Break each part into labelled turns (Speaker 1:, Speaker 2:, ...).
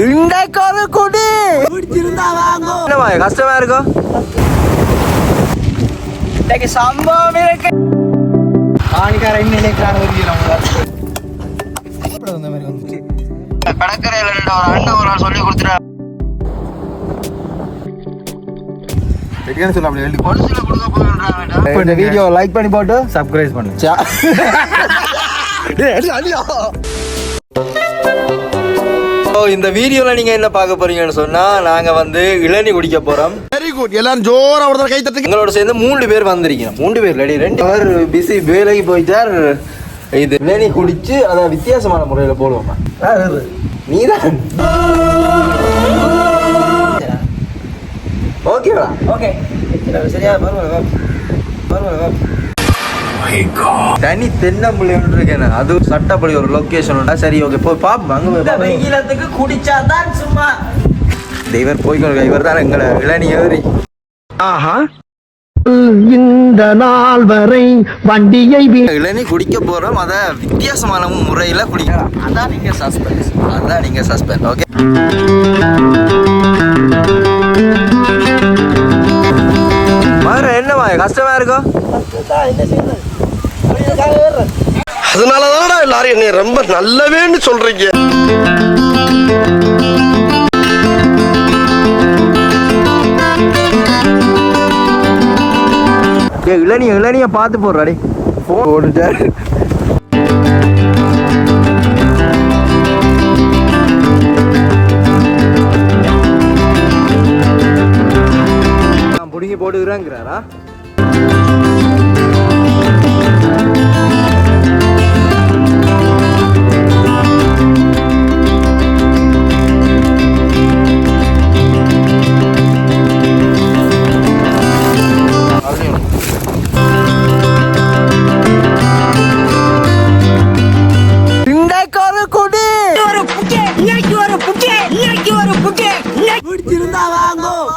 Speaker 1: இன்றைக்கு ஒரு குடி பிடிச்சிருந்தா வாங்கும். என்னமா கஷ்டமா இருக்கும்? இன்னைக்கு சம்பவம் இருக்கு. ஆணிக்கார இன்னைக்கான ஒரு இந்த மாதிரி வந்துச்சு. கடற்கரையில் ஒரு அண்ணன் ஒரு நாள் சொல்லி கொடுத்துட்டா இந்த வீடியோ லைக் பண்ணி போட்டு சப்ஸ்கிரைப் பண்ணு. இந்த வீடியோல நீங்க என்ன பார்க்க போறீங்கன்னு சொன்னா, நாங்க வந்து இளநீ குடிக்க போறோம்.
Speaker 2: Very good. எல்லாரும் ஜோரா ஒரு கை தட்டுங்க.
Speaker 1: எங்களோட சேர்ந்து 3 பேர் வந்திருக்கீங்க. 3 பேர் ரெடி. 2 பேர் பிஸி வேலைக்கு போயிட்டார். இது இளநீ குடிச்சு அதை வித்தியாசமான முறையில போடுவோமா? நீதான் ஓகேவா? ஓகே சரியா. தனி தென்னம்புள்ளி ஒன்று இருக்கேன். அது சட்டப்படி ஒரு லொகேஷன். சரி ஓகே போய் பாப்போம். குடிச்சாதான் சும்மா இவர் போய்க்கொள்க. இவர் தான் எங்களை இளநீ ஏறி. ஆஹா, இந்த நாள் வரை வண்டியை இளநீ குடிக்க போறோம். அத வித்தியாசமான முறையில குடிக்கலாம். அதான் நீங்க சஸ்பென்ஸ். அதான் நீங்க சஸ்பென்ஸ். ஓகே மாற என்னமா கஷ்டமா இருக்கும்?
Speaker 2: அதனாலதான் எல்லாரும் என்னை ரொம்ப நல்லவேன்னு சொல்றீங்க.
Speaker 1: இளநிய பார்த்து போடுறாடி போட்டுட்டாரு. புடிங்கி போட்டுக்கிறாங்கிறாரா? பிடிச்சிருந்தா வாங்கும்.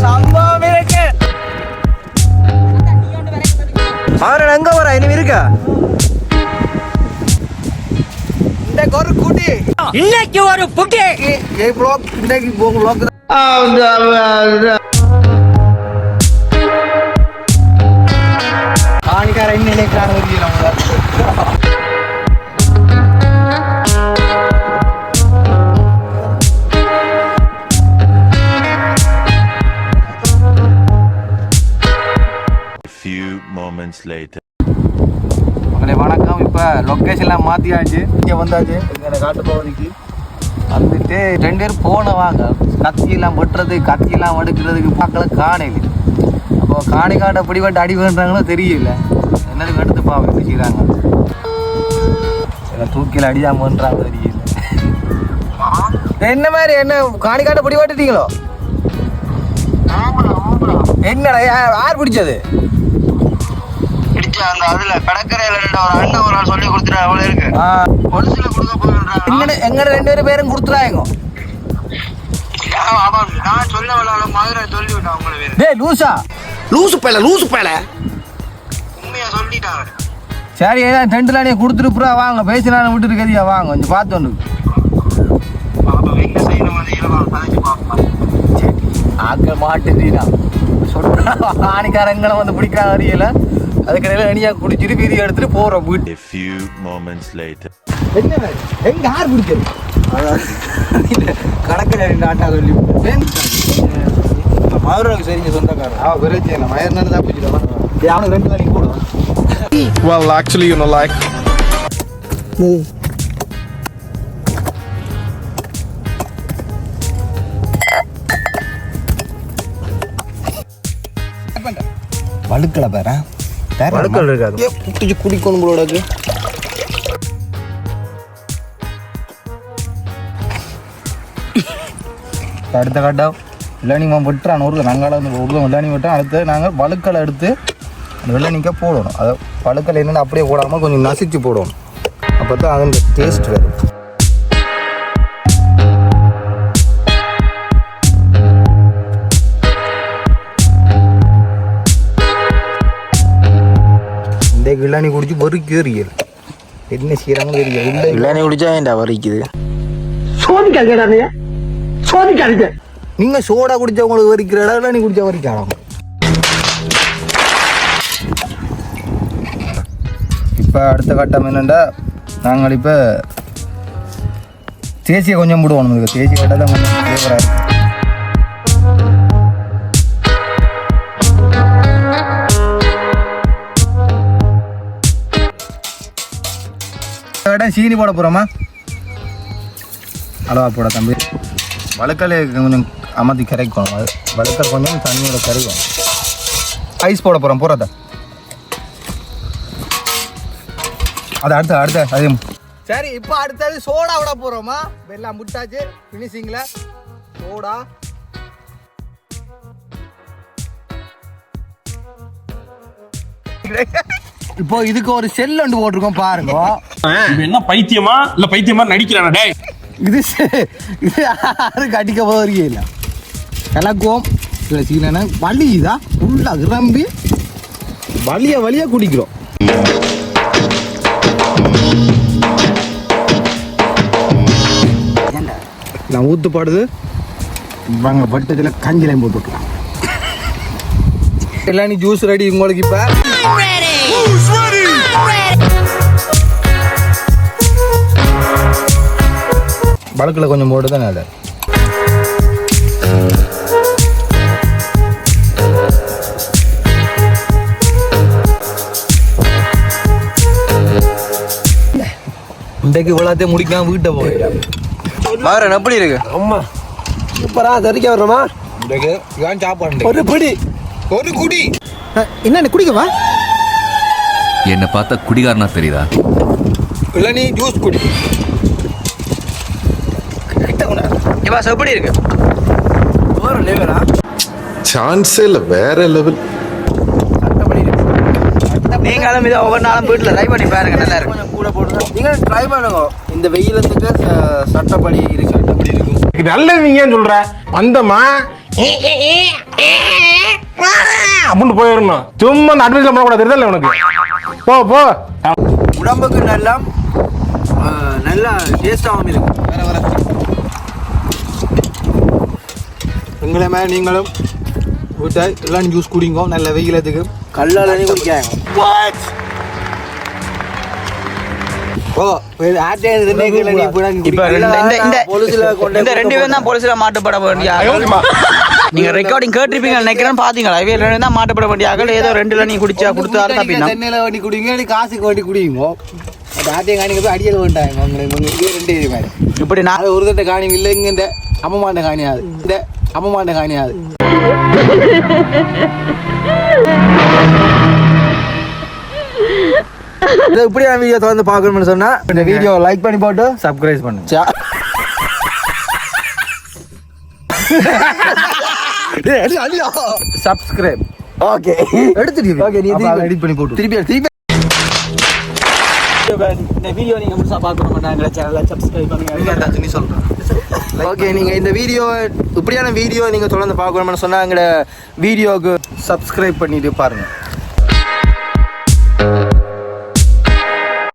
Speaker 1: சம்பவம் இருக்கு. அவன் எங்க வர இனி இருக்கா? இன்னைக்கு ஒரு குடி, இன்னைக்கு ஒரு புட்டி. ஏய் ப்ரோ, இன்னைக்கு போங்க லாக். ஆணிக்கார இன்னைக்கான ஒரு நம்ம.
Speaker 3: few moments later.
Speaker 1: வணக்கம். இப்போ லொக்கேஷன்லாம் மாற்றியாச்சு. இங்கே வந்தாச்சு எங்களை காட்டு பகுதிக்கு வந்துட்டு 2 பேர் போனவாங்க. கத்தியெல்லாம் வெட்டுறது, கத்தியெல்லாம் எடுக்கிறதுக்கு பார்க்கல காணையில். அப்போ காணி காட்டை பிடிபட்டு அடி பண்ணுறாங்களோ தெரியல. என்னது எடுத்து பாவம் செய்கிறாங்க. எல்லாம் தூக்கியில் அடிதான் பண்ணுறாங்க தெரியல. என்ன மாதிரி என்ன காணி காட்டை பிடிபட்டுட்டீங்களோ? என்னடா யார் பிடிச்சது? அந்த அதுல கடற்கரையில ஒரு அண்ணன் ஒரு நாள் சொல்லி கொடுத்துட்டா அவ்வளவு இருக்கு. பொலிசுல கொடுக்க போறாங்க. எங்க 2 பேரும் கொடுத்துறாங்க. நான் சொல்ல வரால மதுரை சொல்லி விட்டா உங்களை வேற. டேய் லூசா,
Speaker 2: லூசு பேல
Speaker 1: உண்மையா சொல்லிட்டாங்க. சரி ஏன் டென்ட்ல நீ கொடுத்துட்டு புறா வாங்க பேசினாலும் விட்டுட்டு கதியா வாங்க கொஞ்சம் பார்த்து வந்து. பாப்பா எங்க செய்யணும் மாதிரி வாங்க கதைச்சு பாப்போம். சரி ஆக்க மாட்டேடா. சொல்றா ஆணிக்காரங்களை வந்து பிடிக்கிறாங்க அறியல. அதுக்கடையில் அணியா குடிச்சிட்டு வீடியோ எடுத்துட்டு போறோம் வீட்டு.
Speaker 3: A few moments later.
Speaker 1: என்ன எங்க யார் பிடிச்சது? கடற்கரை ஆட்டா சொல்லி மதுரைக்கு சரிங்க சொந்தக்காரன். விரைச்சி மயர்னால தான் பிடிச்சிடுவான். அவனுக்கு 2 நாளைக்கு போடுவான்.
Speaker 2: Well, actually, you know, like.
Speaker 1: வழுக்கல பாரு. வழுக்கல் இருக்காது. புடிச்சு குடிக்கணும் போலோடக்கு. அடுத்த கட்டம் வெள்ளாணிமா வெட்டுறான். ஒரு நாங்கள் ஒரு வெள்ளாணி வெட்டோம். அடுத்து நாங்கள் வழுக்கலை எடுத்து அந்த வெள்ளாணிக்காக போடணும். அதை வழுக்கலை என்னென்னு அப்படியே போடாமல் கொஞ்சம் நசிச்சு போடணும். அப்போ தான் அதோட டேஸ்ட் வரும். இளநீ குடிச்சு வறுக்கு எரியல் என்ன செய்யறாங்க தெரியல இளநீ குடிச்சா ஏன்டா வரிக்குது
Speaker 4: சோதிக்காதீங்க
Speaker 1: நீங்க சோடா குடிச்சா உங்களுக்கு வரிக்கிறடா இளநீ குடிச்சா வரிக்காடாம் இப்போ அடுத்த கட்டம் என்னென்னா நாங்கள் இப்போ தேசியை கொஞ்சம் போடுவோம் நமக்கு தேசிய கட்டம் தான் கொஞ்சம் ஃபேவராக இடம் சீனி போட போகிறோமா அளவா போட தம்பி வழுக்கல் கொஞ்சம் அமர்த்தி கரைக்கணும் அது வழுக்கல் கொஞ்சம் தண்ணியோட கரைக்கும் ஐஸ் போட போகிறோம் போகிறத அது அடுத்த அது சரி இப்போ அடுத்தது சோடா விட போகிறோமா எல்லாம் முட்டாச்சு ஃபினிஷிங்கில் சோடா இப்போ இதுக்கு ஒரு செல் ஒன்று போட்டிருக்கோம் பாருங்க
Speaker 5: என்ன பைத்தியமா இல்ல பைத்தியமா நடிக்கிறானா டேய்
Speaker 1: இது யாருக்கு அடிக்க போகிறீங்க இல்லை கலக்குவோம் இல்லை சீனா வலிதா ஃபுல்லாக கிளம்பி வலிய குடிக்கிறோம் நான் ஊற்றுப்பாடுது வாங்க பட்டத்தில் கஞ்சிலையும் போட்டுக்கலாம் எல்லாம் நீ ஜூஸ் ரெடி உங்களுக்கு இப்போ வழக்கில் கொஞ்சம் போட்டு தான் நல்ல இன்றைக்கு இவ்வளோத்தையும் முடிக்காம வீட்டை போயிட்டேன் மாறன் எப்படி இருக்கு
Speaker 4: அம்மா சூப்பரா தெரிக்க வர்றோமா
Speaker 1: இன்றைக்கு இதான் சாப்பாடு
Speaker 4: ஒரு பிடி
Speaker 1: ஒரு குடி
Speaker 4: என்ன குடிக்கவா
Speaker 6: என்னை பார்த்தா குடிகாரனா தெரியுதா
Speaker 1: இல்லை நீ ஜூஸ் குடி எப்படி இருக்கு ஒரு லெவலா
Speaker 2: சான்ஸே இல்லை வேற லெவல்
Speaker 1: நீங்களும் இதை ஒவ்வொரு நாளும் வீட்டில் ட்ரை பண்ணி பாருங்க நல்லா இருக்கும் கொஞ்சம் கூட போட்டு நீங்கள் ட்ரை பண்ணுங்க இந்த வெயிலத்துக்கு சட்டப்படி இருக்கு சட்டப்படி இருக்கும்
Speaker 5: நல்லவீங்கன்னு சொல்ற வந்தமா அப்படின்னு போயிடணும் சும்மா அந்த அட்வைஸ்ல பண்ணக்கூடாது தெரியல உனக்கு போ
Speaker 1: உடம்புக்கு நல்லா டேஸ்டாகவும் இருக்கு வர எங்களை மாதிரி நீங்களும் வீட்டை எல்லாம் ஜூஸ் குடிங்க நல்ல வெயிலத்துக்கு கல்லால குடிக்காங்க
Speaker 7: நீங்க ரெக்கார்டிங் கேட்டிருப்பீங்க நினைக்கிறேன் பாத்தீங்களா இவையில தான் மாட்டப்பட வேண்டிய அகல ஏதோ ரெண்டுல நீ குடிச்சா கொடுத்தாலும் தப்பினா
Speaker 1: தென்னையில வண்டி குடிங்க காசுக்கு வண்டி குடிங்க ஆட்டையும் காணிங்க போய் அடியல் வேண்டாங்க ரெண்டு மாதிரி
Speaker 7: இப்படி நான்
Speaker 1: ஒரு தட்டை காணிங்க இல்லை இங்க இந்த அம்மமாண்ட காணியாது இந்த அம்மமாண்ட காணியாது இப்படியான வீடியோ தொடர்ந்து பார்க்கணும்னு சொன்னா இந்த வீடியோ லைக் பண்ணி போட்டு சப்ஸ்கிரைப் பண்ணுங்க சப்ஸ்கிரைப் ஓகே எடுத்துட்டு ஓகே நீ எடிட் பண்ணி போட்டு திருப்பி
Speaker 7: இந்த வீடியோ நீங்க முழுசா பார்க்கணும் எங்க சேனலை சப்ஸ்கிரைப் பண்ணுங்க
Speaker 1: நீ சொல்றேன் ஓகே நீங்க இந்த வீடியோ இப்படியான வீடியோ நீங்க தொடர்ந்து பார்க்கணும்னு சொன்னா எங்க வீடியோக்கு சப்ஸ்கிரைப் பண்ணிட்டு பாருங்க